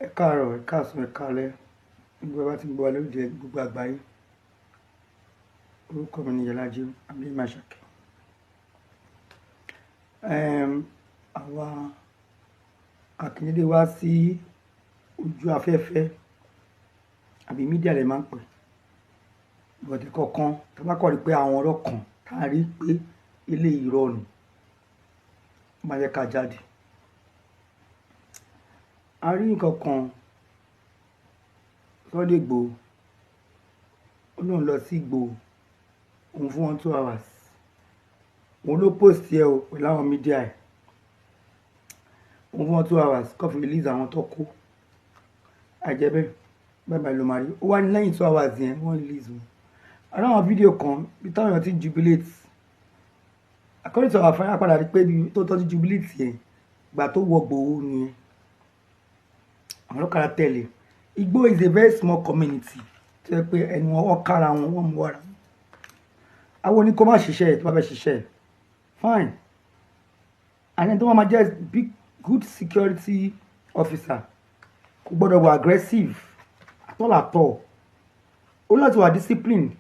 Ẹ káàárọ̀, ẹ káàsán, ẹ káalẹ́. Gbogbo ẹ bá ti ń gbọ́ wa lóde gbogbo àgbáyé. Orúkọ mi ni Yọlájí Abdulmasaki. Àwa àkíndédé wá sí ojú afẹ́fẹ́ àbí mídíà lè máa ń pè. Bọ̀dẹ̀ kọ̀ọ̀kan tá bá kọ̀ rí pé àwọn ọ̀rọ̀ kan tá a rí pé eléyìí irọ́ ni, ó máa yẹ ká jáde. A rí nǹkan kan Sunday Igboho, ó lóun lọ sí Igboho, òun fún wọn 2 hours. Òun ló post ẹ o pẹ̀lú àwọn mídíà ẹ̀. Òun fún wọn 2 hours kó fi release àwọn tó kó. Àìjẹ́bẹ́ báyìí ló máa rí. Ó wá ní lẹ́yìn 2 hours yẹn wọ́n release wọn. Àrí àwọn fídíò kan bí táwọn èèyàn ti ń jubilate. According to our friend, padà rí pé bí tó tọ́jú jubilate yẹn ìgbà tó wọ Igboho nìyẹn. Àwọn ọlọ́kadà tẹ̀lé. Igboho is a very small community tó yẹ pé ẹni wọn kára wọn wọ́n mú wàrà. Àwọn oní kó má ṣiṣẹ́ ẹ̀ tó bá fẹ́ ṣiṣẹ́ ẹ̀ fine. And tó máa jẹ́ big good security officer kò gbọ́dọ̀ wà aggressive àtọ́làtọ̀. Ó láti wà disciplined,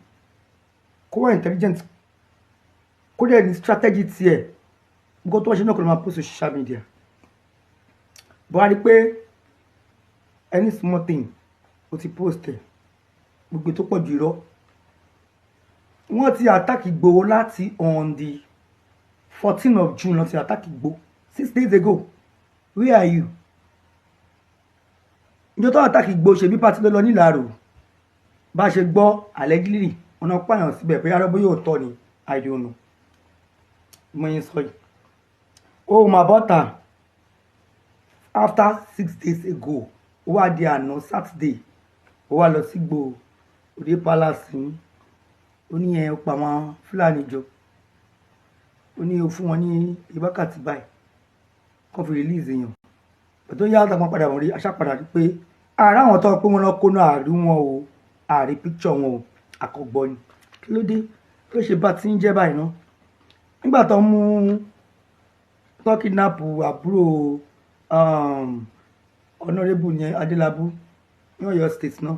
kó wà intelligent, kó dẹ̀ ní strategy tiẹ̀. Nǹkan tó wá ṣe náà kò lè máa post social media. Bó wá rí pé any small thing ó ti post ẹ̀, gbogbo tó pọ̀ jù irọ́. Wọ́n ti attack Igboho láti on the 14th of June lọ ti attack Igboho 6 days ago. Where are you? Ìjọ tó attack Igboho ṣe bí pàtí ló lọ nílàró. Bá ṣe gbọ́ allegedly ọ̀nà pààyàn síbẹ̀ pé arọ́bó yóò tọ́ ni I don't know. Mo yín sọ yìí. Oh my butter. After 6 days ago, ó wá di àná Saturday, ó wá lọ sí Igboho òde palace ní. Ó ní ẹ pa àwọn Fúlàní jọ. Ó ní ó fún wọn ní ìwákàtí báyìí kó fi release èèyàn. Tó yá àtàwọn padà wọ́n rí aṣápadà rí pé ara àwọn tó pé wọ́n lọ kó náà àrí wọn o, àrí picture wọn o, àkọ́gbọ́ ni. Kí ló dé? Kí ló ṣe bá ti ń jẹ́ báyìí ná? Nígbà tó mú tó kidnap àbúrò Honorable yẹn Adélabú ní Ọ̀yọ́ state náà,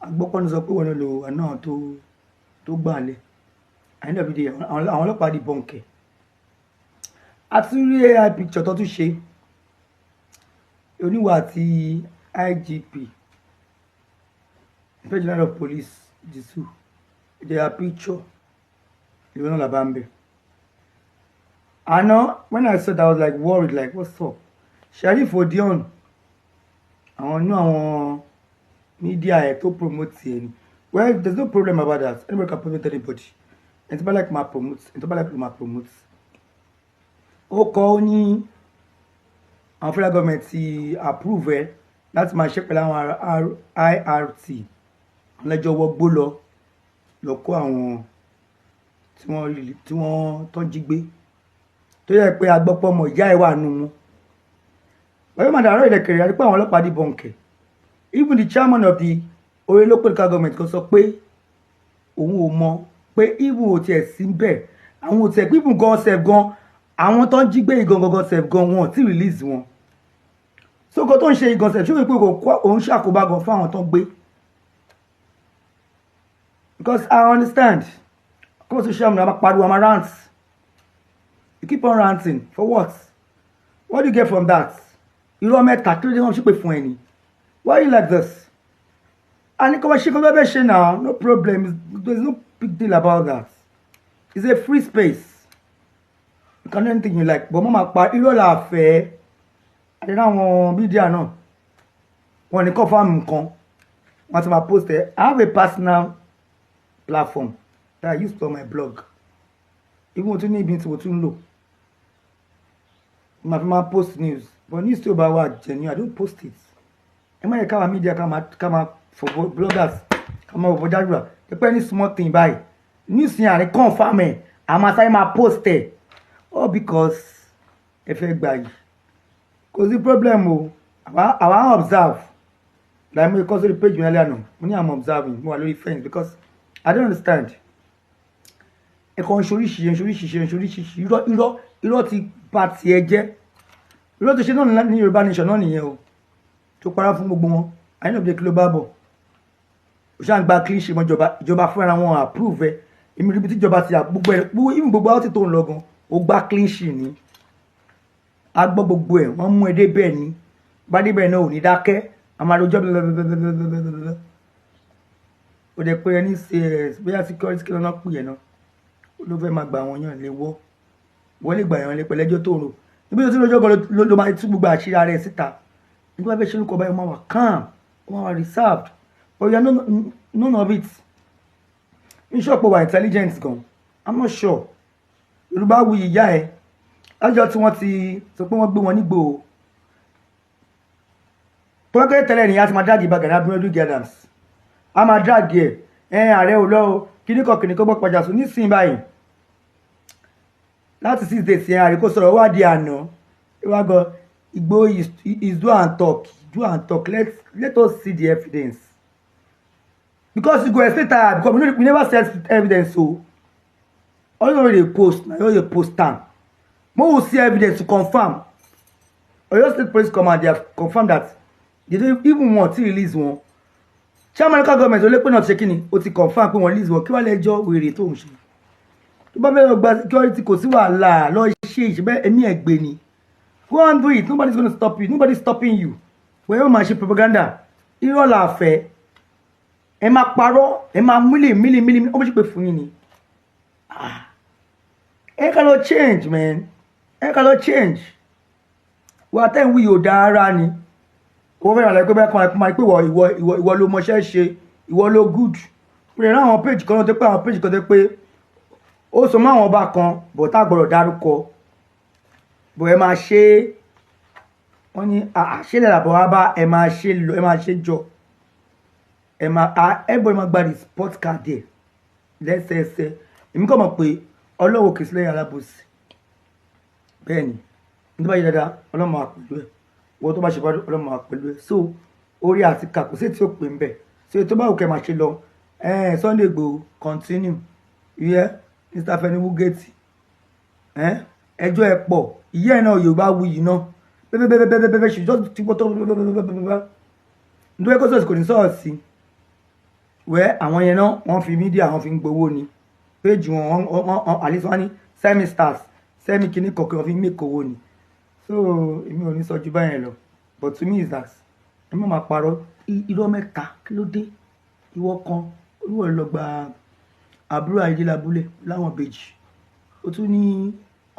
agbọ́pọ̀ ní sọ pé wọ́n lò wà náà tó gbà lẹ̀. Àyíndà bíi àwọn ọlọ́pàá di bọ̀ǹkẹ̀. Àti rí AI picture tó tún ṣe oníwà àti IGP Inspector General of Police Disu, their picture ìwé náà làbá ń bẹ̀. Àná when I saw that I was like worried like what's up? Sheriff Odion àwọn inú àwọn media ẹ̀ tó promote ẹ̀ ni. Well, there's no problem about that. Anybody can promote anybody. Ẹni tó bá like máa promote, ẹni tó bá like máa promote. Ó kọ́ ó ní àwọn federal government ti approve ẹ láti máa ṣe pẹ̀lú àwọn IRT lẹ́jọ́ wọgbó lọ kó àwọn tí wọ́n tó jí gbé. Tó yẹ pé agbọ́pọ̀ ọmọ ìyá ẹ̀ wà nù wọn. Wọ́n máa dàrọ́ ìdẹ̀kẹ̀rẹ̀ àti pé àwọn ọlọ́pàá di bọ̀ǹkẹ̀. Even the chairman of the Ore local government kan sọ pé òun ò mọ̀ pé even ò tiẹ̀ sí bẹ́ẹ̀. Àwọn ò tiẹ̀ pé even gan sef gan àwọn tó ń jí gbé ìgangan sef gan wọn ti release wọn. So nǹkan tó ń ṣe ìgan sef ṣé wípé òun ṣàkóbá gan fún àwọn tó ń gbé. Because I understand. Come social media máa pariwo máa rant. You keep on ranting for what? What do you get from that? Irọ́ mẹ́ta kí ló dé wọ́n ṣépè fún ẹni? Why are you like this? And you come and shake on the now, no problem. There's no big deal about that. It's a free space. You can do anything you like. But mama pa irọ́ la fẹ́. And then àwọn media náà. Wọ́n ní confirm nǹkan. Wọ́n ti máa post it. I have a personal platform that I use for my blog. Even tó ní ibi tí mo tún lò. Mo máa post news. But news tí ó bá wà genuine, I don't post it. Ẹ má yẹ ká wá media ká máa for bloggers come over Darua. The any small thing by news here and confirm it. I'm a time I post it. All because if I buy. Cause the problem I want observe. Like me because the page when I know. When I'm observing, more really friends because I don't understand. E kon ṣoríṣi irọ́ ti bá ti ẹ jẹ́. Irọ́ tó ṣe náà ní Yorùbá nation náà nìyẹn o. tó pará fún gbogbo wọn àyìn náà bí kí ló bá bọ̀ ó ṣáà ń gba clean sheet mọ́ ìjọba fúnra wọn approve ẹ èmi ríbi tí ìjọba ti gbogbo ẹ gbogbo àwọn tí tó ń lọ gan ó gba clean sheet ni a gbọ́ gbogbo ẹ̀ wọ́n mú ẹ débẹ̀ ni bá débẹ̀ náà ò ní dákẹ́ àmàlójọ́ blablabla ó dẹ̀ pé ẹni ṣe bóyá security kí lọ́nà pè yẹn náà ló fẹ́ máa gbà wọ́n yàn lé wọ́n lè gbà yàn lé pẹ̀lẹ́jọ́ tó rò níbi tó ti lọ́jọ́ kan ló máa tún gbogbo àṣírí ara ẹ̀ síta nígbà bẹ́ẹ̀ ṣe ń kọ́ báyìí wọ́n máa wà calm wọ́n máa wà reserved but you are none of it n sure pé wà intelligent gan I'm not sure Yorùbá wuyi ìyá ẹ̀ lájọ́ tí wọ́n ti sọ pé wọ́n gbé wọn nígbò pọ́ńkẹ́ tẹ́lẹ̀ nìyá ti máa dáàgì bá Gani Adams a máa dáàgì ẹ̀ ààrẹ ò lọ́wọ́ kìnnìkan gbọ́ pàjá sùn nísìnyí báyìí láti 6 days yẹn àríkó sọ̀rọ̀ wá di àná ìwà gan Igboho is do and talk let us see the evidence because you go explain tire because we never see evidence so all you dey post na you dey post am mo will see evidence to confirm Oyo State Police Command they have confirmed that they don't even want to release one chairman local government ó lè pé náà ṣe kíni ó ti confirm pé wọ́n release one kí wọ́n lẹ́jọ́ wèrè tó ń ṣe tó bá bẹ́ẹ̀ gba security kò sí wàhálà lọ ṣe ìṣẹ́bẹ́ ẹ̀mí ẹ̀gbẹ́ ni go and do it nobody's gonna stop you nobody's stopping you wẹ́ẹ́ ó máa ṣe propaganda irọ́ là fẹ́ ẹ máa parọ́ ẹ máa mílì ó bó ṣe pé fún yín ni ẹ ká lọ change man ẹ ká lọ change wà á tẹ̀wé yóò dá ara ni owó fẹ́ràn lẹ́gbẹ́ bẹ́ẹ̀ kan máa pé ìwọ ló mọṣẹ́ ṣe ìwọ ló good pé náà àwọn page kan náà tó pé àwọn page kan tó pé ó sọ mọ́ àwọn ọba kan bọ̀ tá gbọ́dọ̀ dárúkọ bọ̀ ẹ máa ṣe wọ́n ní àṣẹlẹ̀ làbọ̀ wá bá ẹ máa ṣe jọ everybody máa gba the sport card there lẹ́sẹẹsẹ èmi kàn mọ̀ pé ọlọ́wọ́ kìí sílẹ̀ alábòsí bẹ́ẹ̀ ni ní tó bá yẹ dáadáa ọlọ́mọ àpèlú ẹ̀ wọ́n tó bá ṣe bá ọlọ́mọ àpèlú ẹ̀ so orí àti kàkó sí tí ó pè ń bẹ̀ so tó bá òkè máa ṣe lọ Sunday Igboho continue Mr. Fẹ́mi Wúgẹ́tì ẹjọ́ ẹ pọ̀ ìyá ẹ̀ náà Yorùbá wuyì náà bẹ́ẹ̀ ṣe jọ́ ti pọ́tọ́ nítorí ẹ̀kọ́ sọ̀rọ̀ kò ní sọ̀rọ̀ sí àwọn yẹn náà wọ́n fi mídíà wọ́n fi ń gbowó ni péjì wọn àlejò wọn ní semi stars semi kìíní kọ̀ọ̀kan wọ́n fi ń mẹ́kọ̀ owó ni so èmi ò ní sọ ju báyẹn lọ but to me is that ẹ má máa parọ́ irọ́ mẹ́ta kí ló dé ìwọ kan olúwo lọ gba àbúrò ayélujábúlé láwọn bèjì ó tún ní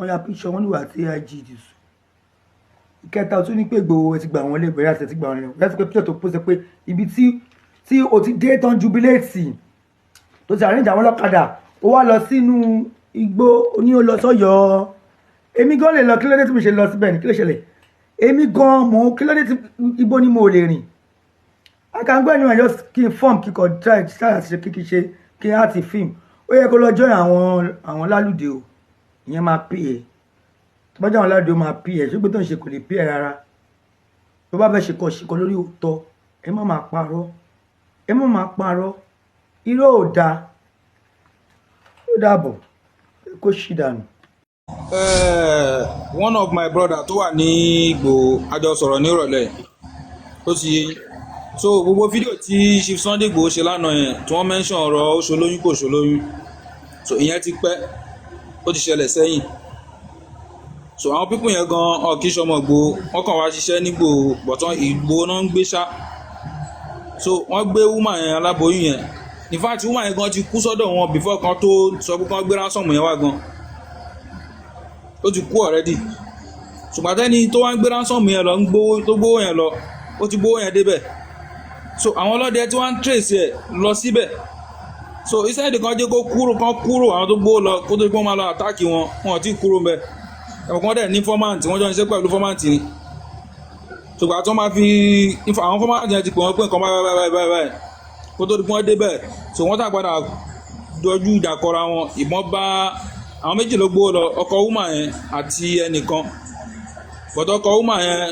ọyà píṣọ wọn níwà tí ig dìsù ìkẹta ó tún ní pé Ìgbòho ti gbà wọn lé bẹ̀rẹ̀ àti ti gbà wọn lé láti pé píṣọ tó pèsè pé ibi tí o ti dé tán jubileeti tó ti àríjà wọn lọ́kadà ó wá lọ sínú igbó ní ó lọ sọ́yọ́ èmi gan lè lọ kí ló dé tí mo ṣe lọ síbẹ̀ ní kí ló ṣẹlẹ̀ èmi gan mọ̀ kí ló dé tí igbó ni mo lè rìn akàngbẹ́ ni wọ́n yọ kí n form kíkọ try àti ṣe kíkí ṣe kí n àti film ó yẹ kó lọ join àwọn lálùdé o ìyẹn máa pè é tó bá jẹ́ àwọn lálùdé ó máa pè é ṣùgbọ́n tó ń ṣe kò lè pè é rárá tó bá fẹ́ ṣe kọ́ lórí òótọ́ ẹ má máa parọ́ irọ́ ò dáa ó dàbọ̀ kó ṣì dànù. One of my brother tó wà ní Ìgbòho a jọ sọ̀rọ̀ ní ìrọ̀lẹ́ tó ti so gbogbo fídíò tí Chief Sunday Igboho ṣe lánàá yẹn tí wọ́n mention ọ̀rọ̀ ó ṣolóyún kò ṣolóyún so ìyẹn ti pẹ́ ó ti ṣẹlẹ̀ sẹ́yìn so àwọn pípọ̀ yẹn gan ọ̀kí sọmọ Ìgbòho wọ́n kàn wá ṣiṣẹ́ ní Ìgbòho bọ̀tán Ìgbòho náà ń gbé ṣá so wọ́n gbé woman yẹn aláboyún yẹn in fact woman yẹn gan ti kú sọ́dọ̀ wọn before kan tó sọ pé kán gbé ransom yẹn wá gan ó ti kú already ṣùgbọ́n àtẹ́ni tó wá ń gbé ransom yẹn lọ tó gbówó yẹn lọ ó ti gbówó yẹn débẹ̀ so àwọn ọlọ́dẹ tí wọ́n ń trace ẹ̀ lọ síbẹ̀ so iṣẹ́ ìdí kan jẹ́ kó kúrò àwọn tó gbówó lọ kó tó gbó máa lọ àtáàkì wọn ò tí kúrò ń bẹ̀ ẹ̀kọ́ dẹ̀ ní fọ́máǹtì wọ́n jọ ń ṣe pẹ̀lú fọ́máǹtì ni ṣùgbọ́n àti wọ́n máa fi àwọn fọ́máǹtì yẹn ti pè wọ́n pé nǹkan báyìí kó tó di pé wọ́n débẹ̀ so wọ́n tàgbàdà dojú ìjà kọra wọn ìbọn bá àwọn méjì ló gbówó lọ ọkọ woman yẹn àti ẹnìkan bọ̀tọ̀ ọkọ woman yẹn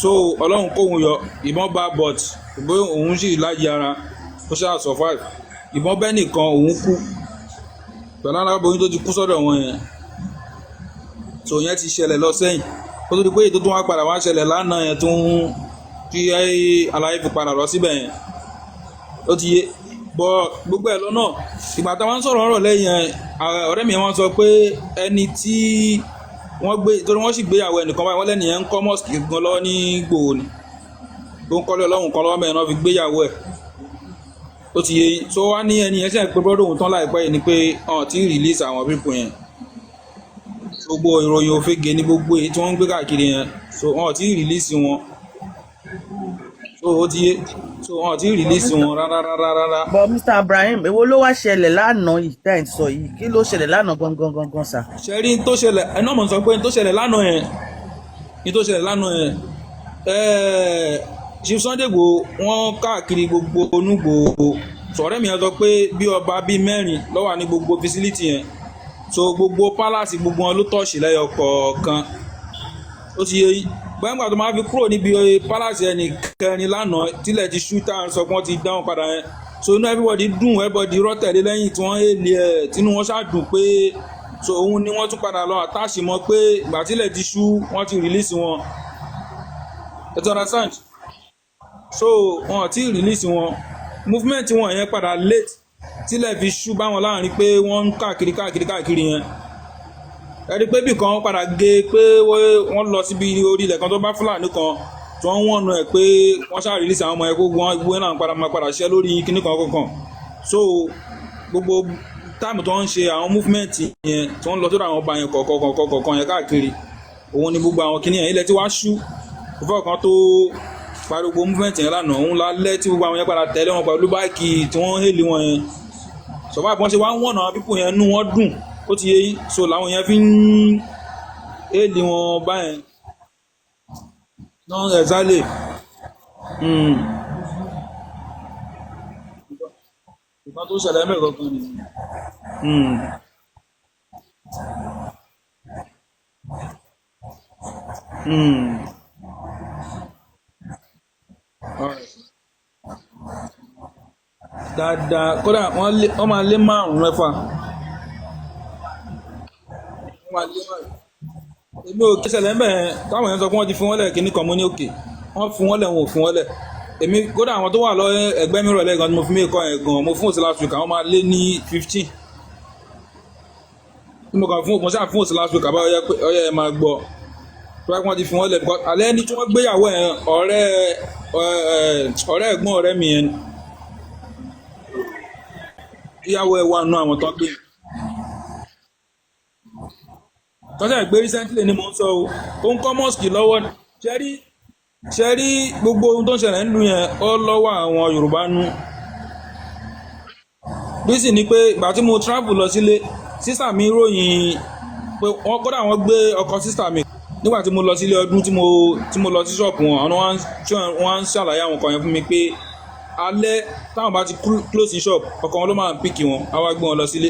so ọlọ́run kóhun yọ ìbọn bá bọ̀t ìbọn òun sì láyé ara ó ṣáà survive ìbọn bẹ́ẹ̀ nìkan òun kú pẹ̀lú aláboyún tó ti kú sọ́dọ̀ wọn yẹn so yẹn ti ṣẹlẹ̀ lọ sẹ́yìn ó tó di pé ètò tó wá padà wá ṣẹlẹ̀ lánàá yẹn tí àlàyé fi padà lọ síbẹ̀ yẹn ó ti yé bọ́ gbogbo ẹ̀ lọ́nà ìgbà táwọn ń sọ̀rọ̀ ọ̀rọ̀ lẹ́yìn ọ̀rẹ́ mi wọ́n sọ pé ẹni tí wọ́n gbé torí wọ́n sì gbéyàwó ẹnìkan báyìí wọ́n lẹ́nu yẹn ń kọ́ mọ́sìkì gan lọ́wọ́ ní Ìgbòho ni tó ń kọ́lé ọlọ́run kan lọ́wọ́ mẹ́rin náà fi gbéyàwó ẹ̀ ó ti yé tó wá ní ẹni yẹn ṣe pé brọ́dọ̀ òun tán láìpẹ́ yìí ni pé ọ̀n tí release àwọn pípọ̀ yẹn gbogbo ìròyìn òfegè ní gbogbo èyí tí wọ́n ń gbé káàkiri yẹn so ọ̀n tí release wọn so ó ti yé so ọ̀n tí release wọn rárá. but Mr. Ibrahim èwo ló wá ṣẹlẹ̀ lánàá yìí tẹ́ ẹ̀ ń sọ yìí kí ló ṣẹlẹ̀ lánàá gangan sà. ṣẹ́rí tó ṣẹlẹ̀ ẹ̀ náà mọ̀ sọ pé tó ṣẹlẹ̀ lánàá yẹn Chief Sunday Igboho wọ́n káàkiri gbogbo Onúgbòho sọ̀rẹ́ mi yẹn sọ pé bí ọba bíi mẹ́rin ló wà ní gbogbo facility yẹn so gbogbo palace gbogbo wọn ló tọ̀ọ̀ṣì lẹ́yọ kọ̀ọ̀kan ó ti yé gbẹ́ngbà tó máa fi kúrò níbi palace ẹnì kẹrin lánàá tílẹ̀ ti ṣú tá à ń sọ pé wọ́n ti dáhùn padà yẹn so inú everybody dùn everybody rọ́tẹ̀lé lẹ́yìn tí wọ́n èlé ẹ̀ tínú wọn ṣáàdùn pé so òun ni wọ́n tún padà lọ àtàṣì mọ́ pé ìgbà tílẹ̀ ti ṣú wọ́n ti release wọn ẹ̀ tọ́ra sáǹtì so wọn ti release wọn movement wọn yẹn padà late tílẹ̀ fi ṣú bá wọn láàrin pé wọ́n ń káàkiri yẹn ẹ̀rí pé bí kan padà gé pé wọ́n lọ síbi orí ilẹ̀ kan tó bá Fúlàní kan tí wọ́n wọ̀n ẹ̀ pé wọ́n ṣáà release àwọn ọmọ ẹ̀ kó wọ́n gbé náà padà ṣẹ́ lórí kíní kankan so gbogbo táàmù tó ń ṣe àwọn movement yẹn tí wọ́n lọ sódà àwọn ọba yẹn kọ̀ọ̀kan yẹn káàkiri òun ni gbogbo àwọn kíní yẹn ilẹ̀ tí wàá ṣú fọ́ọ̀ kan tó pariwo movement yẹn lánàá òun lálẹ́ tí gbogbo àwọn yẹn padà tẹ̀lé wọn pẹ̀lú báìkì tí wọ́n hélì wọn yẹn sọ̀bá àpọ́n ṣe wá ń wọ̀nà pípò yẹn nú wọn dùn ó ti yé yín so làwọn yẹn fi ń hélì wọn báyẹn náà ẹ̀ sálẹ̀ nǹkan tó ṣẹlẹ̀ mẹ́rin kankan ni. Dáadáa kódà wọ́n máa lé márùn-ún mẹ́fà èmi ò kẹsẹ̀lẹ̀ mẹ́rin táwọn èèyàn sọ pé wọ́n ti fi wọ́n lẹ̀ kíní kan mú ní òkè wọ́n fi wọ́n lẹ̀ wọn ò fi wọ́n lẹ̀ èmi kódà àwọn tó wà lọ ẹgbẹ́ mi rọ̀lẹ́ gan ni mo fi mí kọ́ ẹ̀ gan mo fún òsì last week àwọn máa lé ní 15 tí mo kàn fún òsì fún òsì last week àbá ọyẹ ẹ máa gbọ́ tó bá wọ́n ti fi wọ́n lẹ̀ because alẹ́ ní tí wọ́n gbéyàwó ẹ̀ ọ̀rẹ́ ẹ̀gbọ́n ọ̀rẹ́ mi yẹn ìyàwó ẹ̀ wà nù àwọn tó gbé tọ́jà ìgbé recently ni mo ń sọ ó ń kọ́ mosque lọ́wọ́ ṣẹ́rí gbogbo ohun tó ń ṣẹlẹ̀ nínú yẹn ó lọ́wọ́ àwọn Yorùbá nú bí sì ni pé ìgbà tí mo travel lọ sílé sísà mi ròyìn pé wọ́n kódà wọ́n gbé ọkọ̀ sísà mi nígbà tí mo lọ sílé ọdún tí mo lọ sí ṣọ́ọ̀pù wọn àwọn wọ́n ń ṣàlàyé àwọn kan yẹn fún mi pé alẹ́ táwọn bá ti close shop ọkọ̀ wọn ló máa ń píkì wọn á wá gbé wọn lọ sílé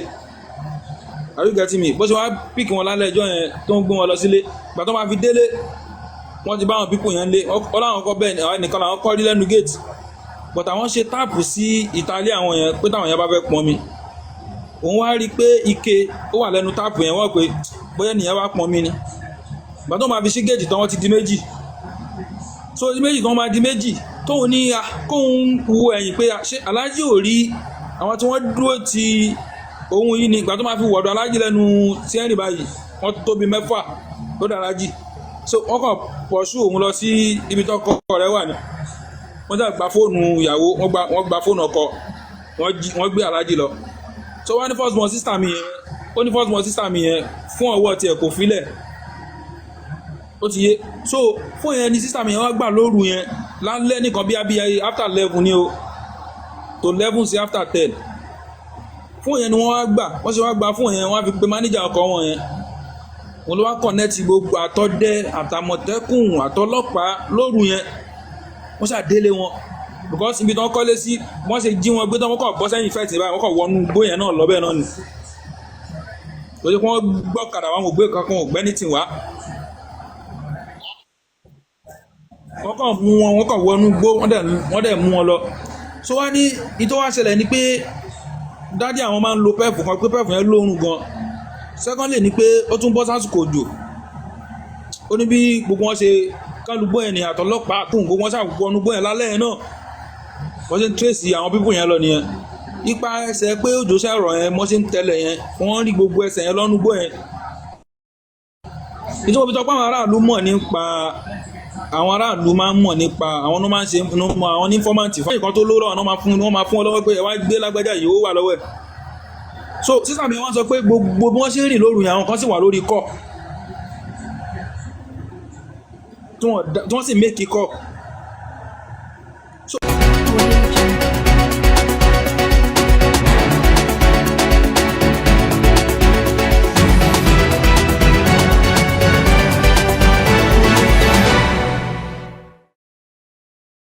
àríkẹ́ tí mi bó ṣe wá píkì wọn lálẹ́ ẹjọ́ yẹn tó ń gbé wọn lọ sílé ìgbà tó máa fi délé wọ́n ti bá àwọn pípò yẹn lé ọláwọn kọ́ bẹ́ẹ̀ nìkan làwọn kọ́ rí lẹ́nu gate but àwọn ṣe táàpù sí ìtàlẹ́ àwọn yẹn pé táwọn yẹn bá fẹ́ pọn mi òun wá rí i pé ike ó wà lẹ́nu táàpù yẹn wọ́n pé bóyá nìyẹn wá pọn mi ni ìgbà tó máa fi sí gate tán wọ́n ti di méjì so di méjì tán máa di méjì tóun ní kóun wo ẹ̀yìn pé ṣé aláàjì ò rí àwọn tí wọ́n dúró ti òun yìí ni ìgbà tó máa fi wọ̀dọ̀ aláàjì lẹ́nu sí ẹ̀rìn báyìí wọ́n tóbi mẹ́fà tó dára jì so wọ́n kàn pọ̀ṣù òun lọ sí ibi tó kọ́ rẹ̀ wà ní wọ́n jà gba fóònù ìyàwó wọ́n gba fóònù ọkọ wọ́n gbé aláàjì lọ so wọ́n ní first born sister mi yẹn fún ọwọ́ tiẹ̀ kò filẹ̀ ó ti yé so fún yẹn ní sister mi yẹn wọ́n gbà lóru yẹn lálẹ́ nìkan bí abíyá after 11 ni o to 11 sí after 10 fún yẹn ni wọ́n wá gbà wọ́n ṣe wá gbà fún yẹn wọ́n fi pe manager ọkọ wọn yẹn wọ́n ló wá kọ̀nẹ́tì gbogbo àtọ́dẹ àtàmọ̀tẹ́kùn àtọlọ́pàá lóru yẹn wọ́n ṣàdélé wọn because ibi tí wọ́n kọ́lé sí wọ́n ṣe jí wọn gbé tán wọ́n kọ̀ bọ́ sẹ́yìn fẹ́ẹ̀tì báyìí wọ́n kọ̀ wọnú gbó yẹn náà lọ́bẹ̀ náà ni lójú kí wọ́n gbọ́kadà wọn ò gbé kankan ò gbẹ́ni tì wá wọ́n kàn mú wọn wọ́n kàn wọnú gbó wọ́n dẹ̀ mú wọn lọ so wá ní ìtọ́ wá ṣẹlẹ̀ ni pé dádì àwọn máa ń lo pẹ́ẹ̀fù kan pé pẹ́ẹ̀fù yẹn lóorun gan secondly ni pé ó tún bọ́ sásìkò òjò ó ní bí gbogbo wọn ṣe kálùgbọ́ yẹn ni àtọlọ́pàá àtúnkò wọ́n ṣàkókò ọnúgbọ́ yẹn lálẹ́ yẹn náà wọ́n ṣe ń tírèsì àwọn pípò yẹn lọ nìyẹn ipa ẹsẹ̀ pé òjò ṣàrọ̀ yẹn wọ́n ṣe ń tẹ̀lẹ̀ yẹn wọ́n rí gbogbo ẹsẹ̀ yẹn lọ́núgbọ́ yẹn ìjọba fi tọpá àwọn aráàlú mọ̀ nípa àwọn aráàlú máa ń mọ̀ nípa àwọn ló máa ń ṣe àwọn ní fọ́màtì fún ìkan tó lóró àwọn wọ́n máa fún ọ lọ́wọ́ pé ẹ wá gbé lágbájá yìí ó wà lọ́wọ́ ẹ̀ so sísà mi wọ́n sọ pé gbogbo bí wọ́n ṣe ń rìn lóru yẹn àwọn kan sì wà lórí kọ́ tí wọ́n sì méèkì kọ́